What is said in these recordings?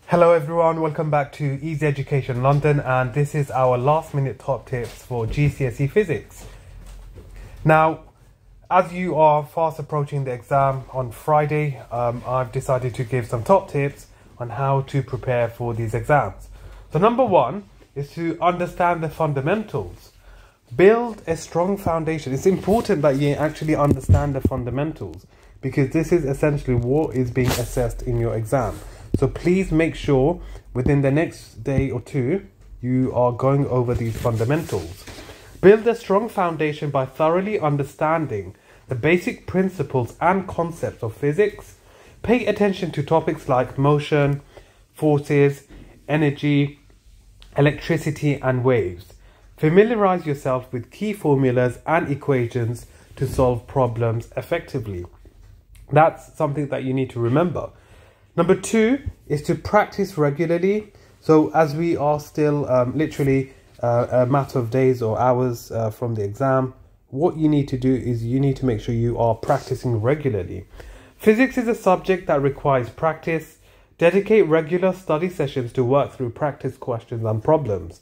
Hello everyone, welcome back to Easy Education London, and this is our last minute top tips for GCSE Physics. Now, as you are fast approaching the exam on Friday, I've decided to give some top tips on how to prepare for these exams. So number one is to understand the fundamentals. Build a strong foundation. It's important that you actually understand the fundamentals because this is essentially what is being assessed in your exam. So please make sure within the next day or two, you are going over these fundamentals. Build a strong foundation by thoroughly understanding the basic principles and concepts of physics. Pay attention to topics like motion, forces, energy, electricity, and waves. Familiarize yourself with key formulas and equations to solve problems effectively. That's something that you need to remember. Number two is to practice regularly. So as we are still literally a matter of days or hours from the exam, what you need to do is you need to make sure you are practicing regularly. Physics is a subject that requires practice. Dedicate regular study sessions to work through practice questions and problems.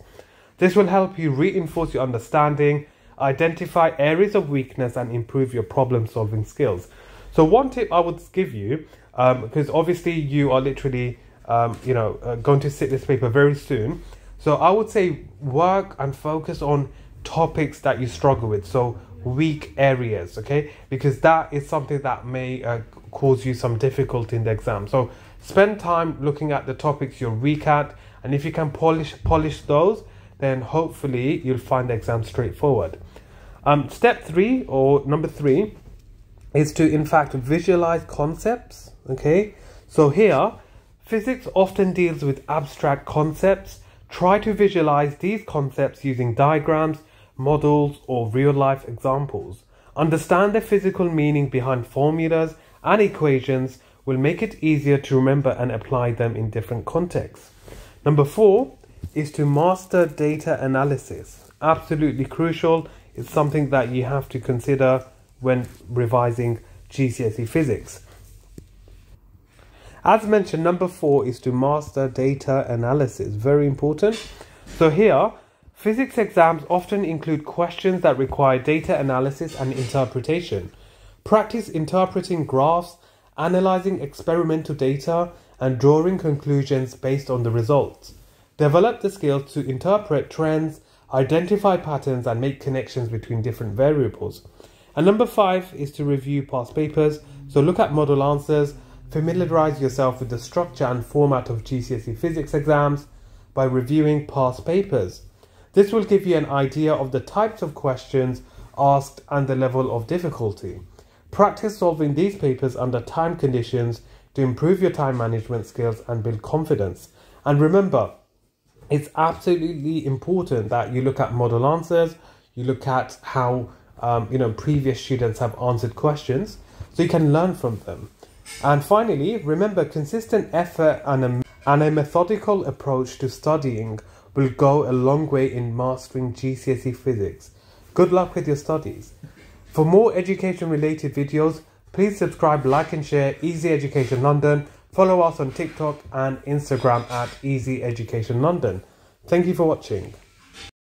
This will help you reinforce your understanding, identify areas of weakness, and improve your problem-solving skills. So one tip I would give you, because obviously you are literally, going to sit this paper very soon. So I would say work and focus on topics that you struggle with. So weak areas, okay? Because that is something that may cause you some difficulty in the exam. So spend time looking at the topics you're weak at. And if you can polish those, then hopefully you'll find the exam straightforward. Step three, or number three, is to in fact visualize concepts. Okay, so here physics often deals with abstract concepts. Try to visualize these concepts using diagrams, models, or real-life examples. Understand the physical meaning behind formulas and equations will make it easier to remember and apply them in different contexts. Number four is to master data analysis. Absolutely crucial. It's something that you have to consider when revising GCSE Physics. As mentioned, number four is to master data analysis. Very important. So here, physics exams often include questions that require data analysis and interpretation. Practice interpreting graphs, analyzing experimental data, and drawing conclusions based on the results. Develop the skills to interpret trends, identify patterns, and make connections between different variables. And number five is to review past papers. So look at model answers, familiarize yourself with the structure and format of GCSE Physics exams by reviewing past papers. This will give you an idea of the types of questions asked and the level of difficulty. Practice solving these papers under time conditions to improve your time management skills and build confidence. And remember, it's absolutely important that you look at model answers, you look at how previous students have answered questions, so you can learn from them. And finally, remember, consistent effort and a methodical approach to studying will go a long way in mastering GCSE Physics. Good luck with your studies. For more education-related videos, please subscribe, like and share Easy Education London. Follow us on TikTok and Instagram at Easy Education London. Thank you for watching.